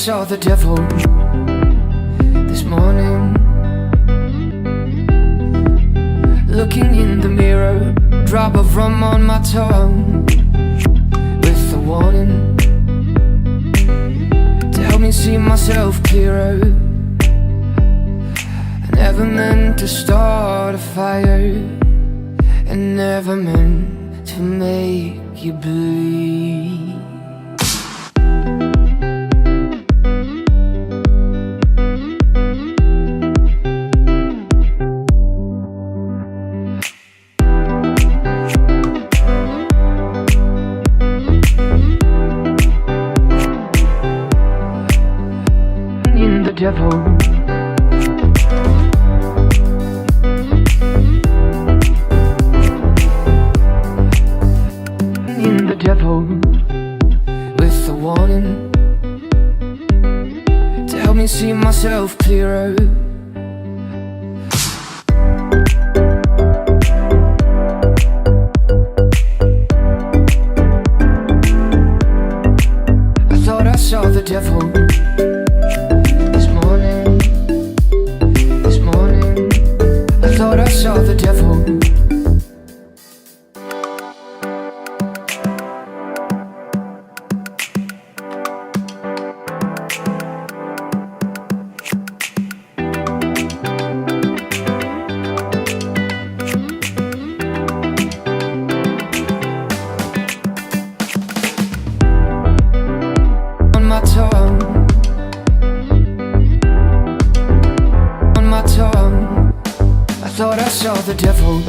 saw the devil this morning, looking in the mirror, drop of rum on my tongue, with a warning to help me see myself clearer. I never meant to start a fire, and never meant to make you bleed. Devil, in the devil, with a warning to help me see myself clearer. I thought I saw the devil I saw the devil. On my tongue, on my tongue, I thought I saw the devil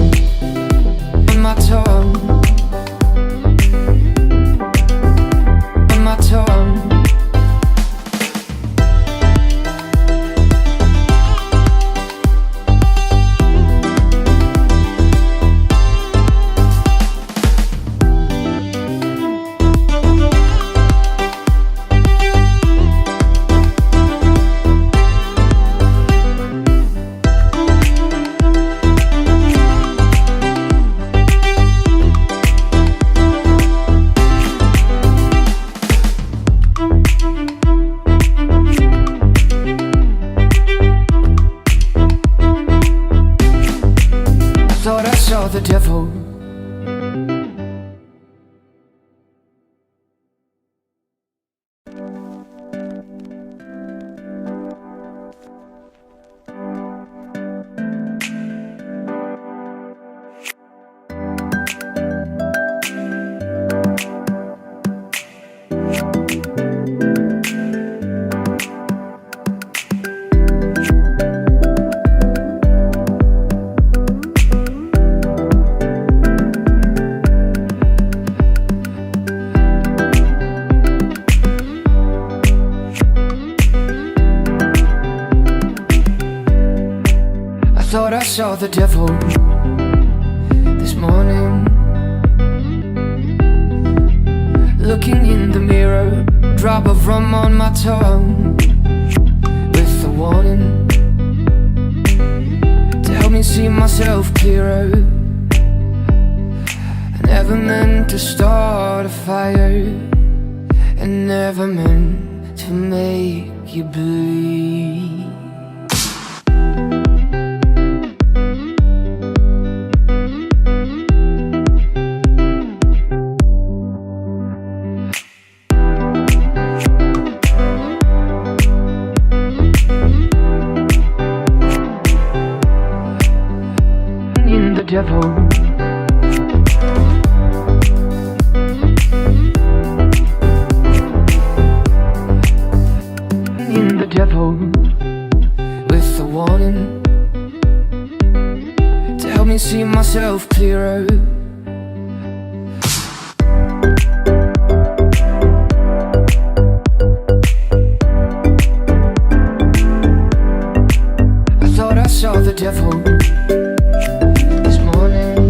on my tongue, on my tongue. Thought I saw the devil. Thought I saw the devil this morning, looking in the mirror, drop of rum on my tongue, with a warning to help me see myself clearer. I never meant to start a fire, and never meant to make you bleed. Devil, in the devil, with a warning to help me see myself clearer. I thought I saw the devil this morning,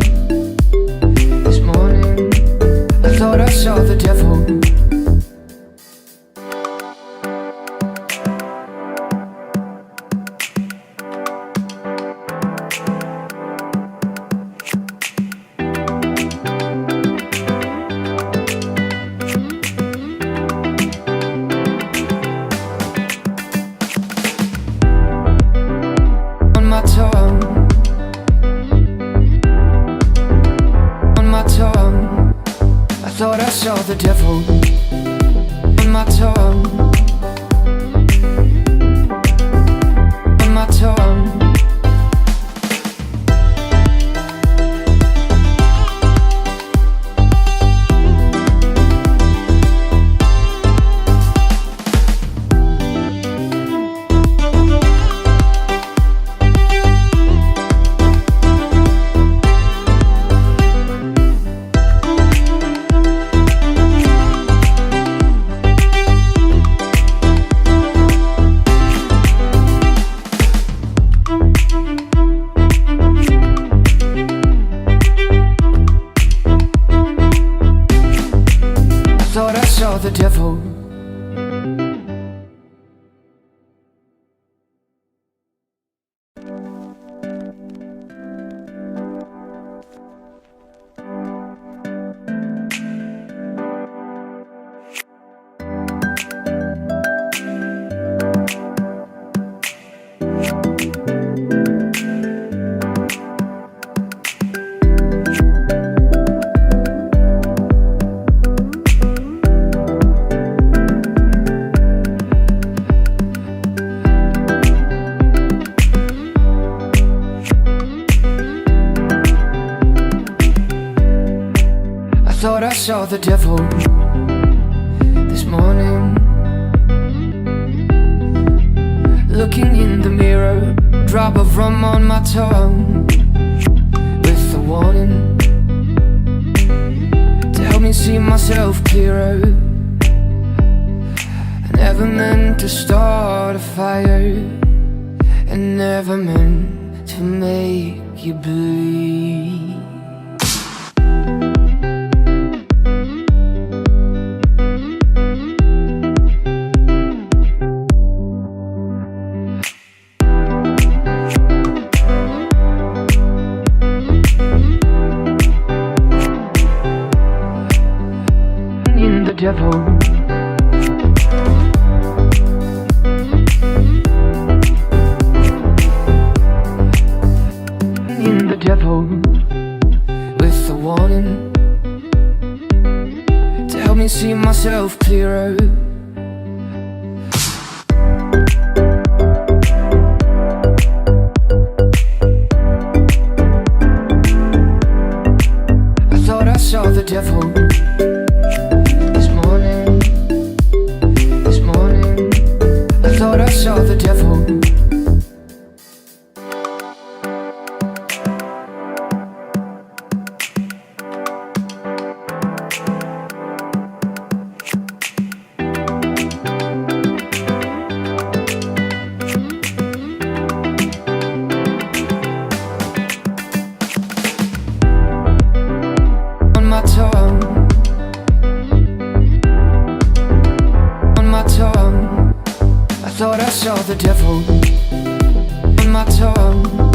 thought I saw the devil on my tongue, on my tongue. Thought I saw the devil. Thought I saw the devil this morning, looking in the mirror, drop of rum on my tongue, with a warning to help me see myself clearer. I never meant to start a fire, and never meant to make you bleed. Devil, in the devil, with a warning to help me see myself clearer. I thought I saw the devil. I saw the devil. On my tongue, on my tongue. I thought I saw the devil on my tongue.